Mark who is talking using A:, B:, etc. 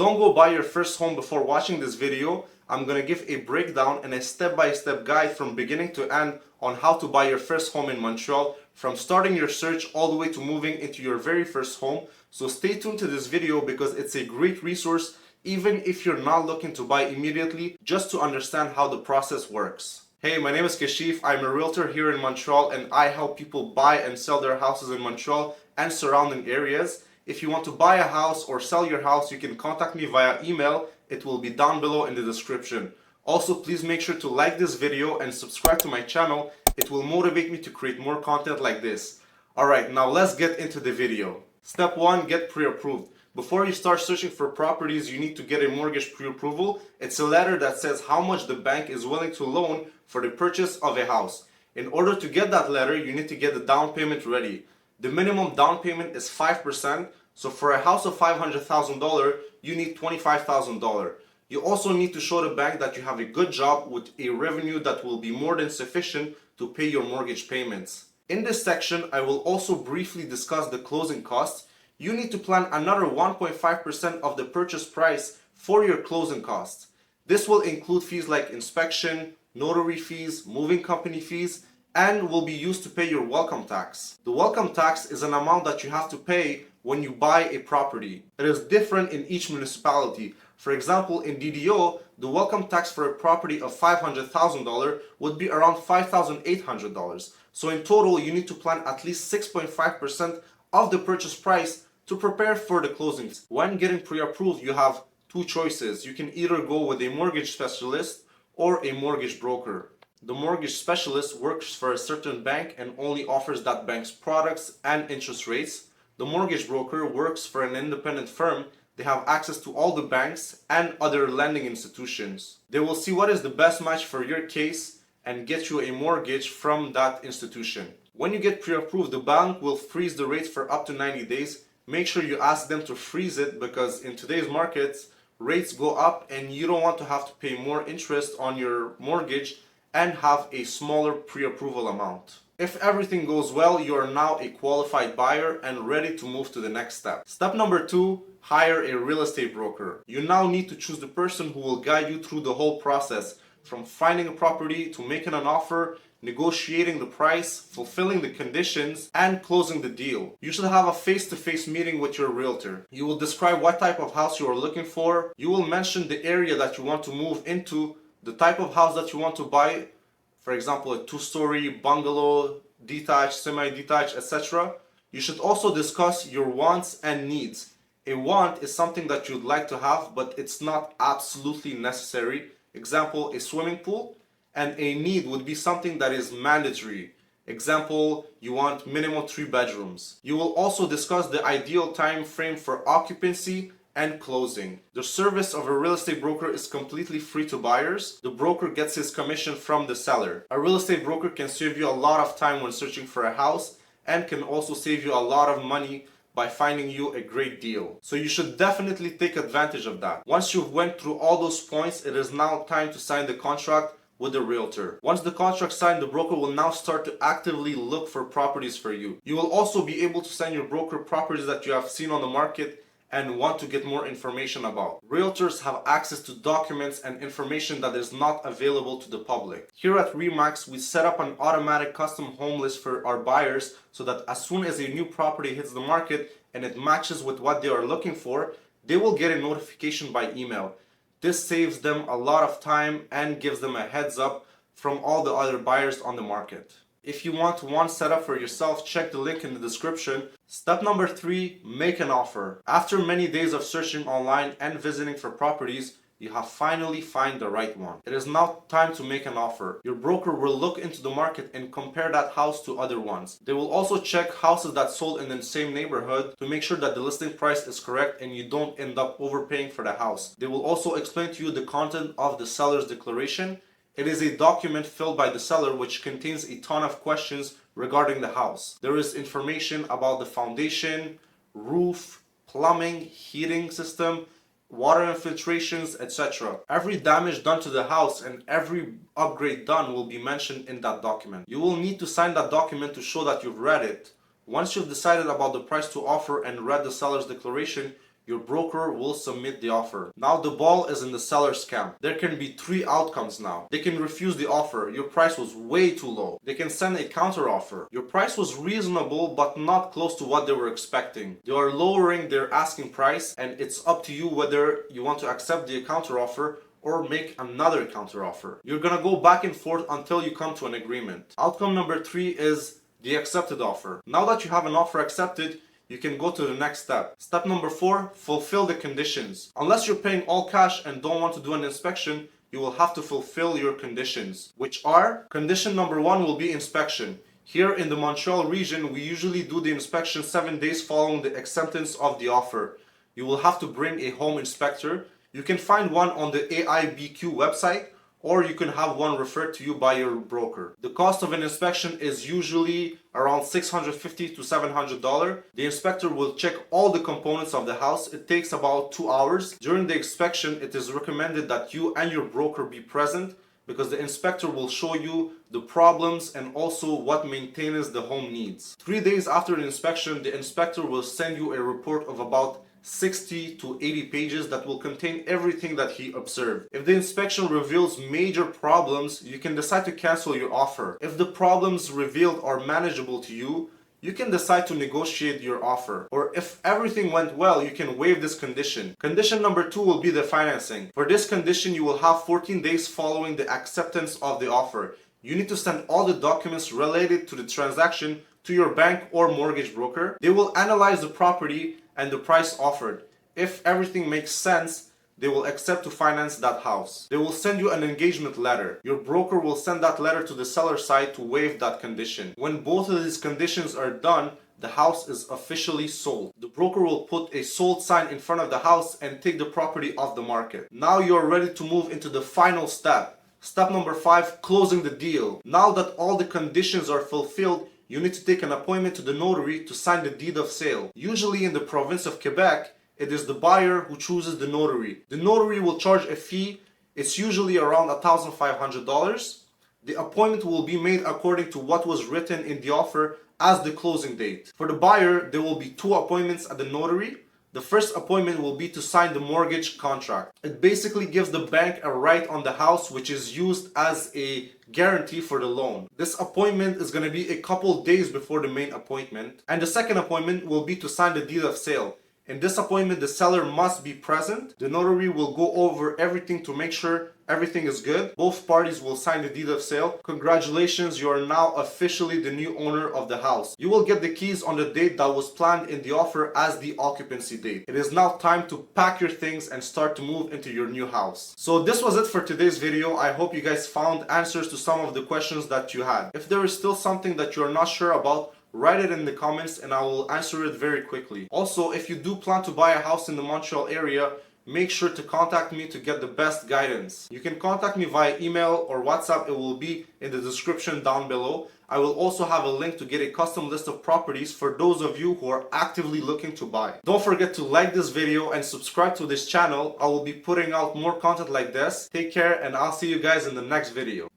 A: Don't go buy your first home before watching this video. I'm gonna give a breakdown and a step-by-step guide from beginning to end on how to buy your first home in Montreal, from starting your search all the way to moving into your very first home. So stay tuned to this video because it's a great resource even if you're not looking to buy immediately, just to understand how the process works. Hey, my name is Kashif. I'm a realtor here in Montreal and I help people buy and sell their houses in Montreal and surrounding areas. If you want to buy a house or sell your house, you can contact me via email. It will be down below in the description. Also, please make sure to like this video and subscribe to my channel. It will motivate me to create more content like this. Alright, now let's get into the video. Step 1, get pre-approved. Before you start searching for properties, you need to get a mortgage pre-approval. It's a letter that says how much the bank is willing to loan for the purchase of a house. In order to get that letter, you need to get the down payment ready. The minimum down payment is 5%, so for a house of $500,000, you need $25,000. You also need to show the bank that you have a good job with a revenue that will be more than sufficient to pay your mortgage payments. In this section, I will also briefly discuss the closing costs. You need to plan another 1.5% of the purchase price for your closing costs. This will include fees like inspection, notary fees, moving company fees, and will be used to pay your welcome tax. The welcome tax is an amount that you have to pay when you buy a property. It is different in each municipality. For example, in DDO, the welcome tax for a property of $500,000 would be around $5,800. So in total, you need to plan at least 6.5% of the purchase price to prepare for the closings. When getting pre-approved, you have two choices. You can either go with a mortgage specialist or a mortgage broker. The mortgage specialist works for a certain bank and only offers that bank's products and interest rates. The mortgage broker works for an independent firm. They have access to all the banks and other lending institutions. They will see what is the best match for your case and get you a mortgage from that institution. When you get pre-approved, the bank will freeze the rates for up to 90 days. Make sure you ask them to freeze it because in today's markets, rates go up and you don't want to have to pay more interest on your mortgage and have a smaller pre-approval amount. If everything goes well, you are now a qualified buyer and ready to move to the next step. Step number 2, hire a real estate broker. You now need to choose the person who will guide you through the whole process, from finding a property to making an offer, negotiating the price, fulfilling the conditions, and closing the deal. You should have a face-to-face meeting with your realtor. You will describe what type of house you are looking for. You will mention the area that you want to move into, the type of house that you want to buy, for example, a 2-story bungalow, detached, semi-detached, etc. You should also discuss your wants and needs. A want is something that you'd like to have, but it's not absolutely necessary. Example, a swimming pool. And a need would be something that is mandatory. Example, you want minimum 3 bedrooms. You will also discuss the ideal time frame for occupancy and closing. The service of a real estate broker is completely free to buyers. The broker gets his commission from the seller. A real estate broker can save you a lot of time when searching for a house and can also save you a lot of money by finding you a great deal. So you should definitely take advantage of that. Once you've went through all those points, it is now time to sign the contract with the realtor. Once the contract signed, the broker will now start to actively look for properties for you. You will also be able to send your broker properties that you have seen on the market and want to get more information about. Realtors have access to documents and information that is not available to the public. Here at RE/MAX, we set up an automatic custom home list for our buyers so that as soon as a new property hits the market and it matches with what they are looking for, they will get a notification by email. This saves them a lot of time and gives them a heads up from all the other buyers on the market. If you want one set up for yourself, check the link in the description. Step number 3, make an offer. After many days of searching online and visiting for properties, you have finally found the right one. It is now time to make an offer. Your broker will look into the market and compare that house to other ones. They will also check houses that sold in the same neighborhood to make sure that the listing price is correct and you don't end up overpaying for the house. They will also explain to you the content of the seller's declaration. It is a document filled by the seller which contains a ton of questions regarding the house. There is information about the foundation, roof, plumbing, heating system, water infiltrations, etc. Every damage done to the house and every upgrade done will be mentioned in that document. You will need to sign that document to show that you've read it. Once you've decided about the price to offer and read the seller's declaration, your broker will submit the offer. Now the ball is in the seller's camp. There can be three outcomes now. They can refuse the offer. Your price was way too low. They can send a counter offer. Your price was reasonable but not close to what they were expecting. They are lowering their asking price, and it's up to you whether you want to accept the counter offer or make another counter offer. You're gonna go back and forth until you come to an agreement. Outcome number 3 is the accepted offer. Now that you have an offer accepted, you can go to the next step. Step number 4, fulfill the conditions. Unless you're paying all cash and don't want to do an inspection, you will have to fulfill your conditions, which are: condition number 1 will be inspection. Here in the Montreal region, we usually do the inspection 7 days following the acceptance of the offer. You will have to bring a home inspector. You can find one on the AIBQ website, or you can have one referred to you by your broker. The cost of an inspection is usually around $650 to $700. The inspector will check all the components of the house. It takes about 2 hours. During the inspection, it is recommended that you and your broker be present, because the inspector will show you the problems and also what maintenance the home needs. 3 days after the inspection, the inspector will send you a report of about 60 to 80 pages that will contain everything that he observed. If the inspection reveals major problems, you can decide to cancel your offer. If the problems revealed are manageable to you, you can decide to negotiate your offer. Or if everything went well, you can waive this condition. Condition number 2 will be the financing. For this condition, you will have 14 days following the acceptance of the offer. You need to send all the documents related to the transaction to your bank or mortgage broker. They will analyze the property and the price offered. If everything makes sense, they will accept to finance that house. They will send you an engagement letter. Your broker will send that letter to the seller side to waive that condition. When both of these conditions are done, the house is officially sold. The broker will put a sold sign in front of the house and take the property off the market. Now you're ready to move into the final step. Step number 5, closing the deal. Now that all the conditions are fulfilled, you need to take an appointment to the notary to sign the deed of sale. Usually in the province of Quebec, it is the buyer who chooses the notary. The notary will charge a fee. It's usually around $1,500. The appointment will be made according to what was written in the offer as the closing date. For the buyer, there will be 2 appointments at the notary. The first appointment will be to sign the mortgage contract. It basically gives the bank a right on the house, which is used as a guarantee for the loan. This appointment is going to be a couple days before the main appointment. And the second appointment will be to sign the deed of sale. In this appointment, the seller must be present. The notary will go over everything to make sure everything is good. Both parties will sign the deed of sale. Congratulations, you are now officially the new owner of the house. You will get the keys on the date that was planned in the offer as the occupancy date. It is now time to pack your things and start to move into your new house. So this was it for today's video. I hope you guys found answers to some of the questions that you had. If there is still something that you're not sure about, write it in the comments and I will answer it very quickly. Also, if you do plan to buy a house in the Montreal area, make sure to contact me to get the best guidance. You can contact me via email or WhatsApp. It will be in the description down below. I will also have a link to get a custom list of properties for those of you who are actively looking to buy. Don't forget to like this video and subscribe to this channel. I will be putting out more content like this. Take care and I'll see you guys in the next video.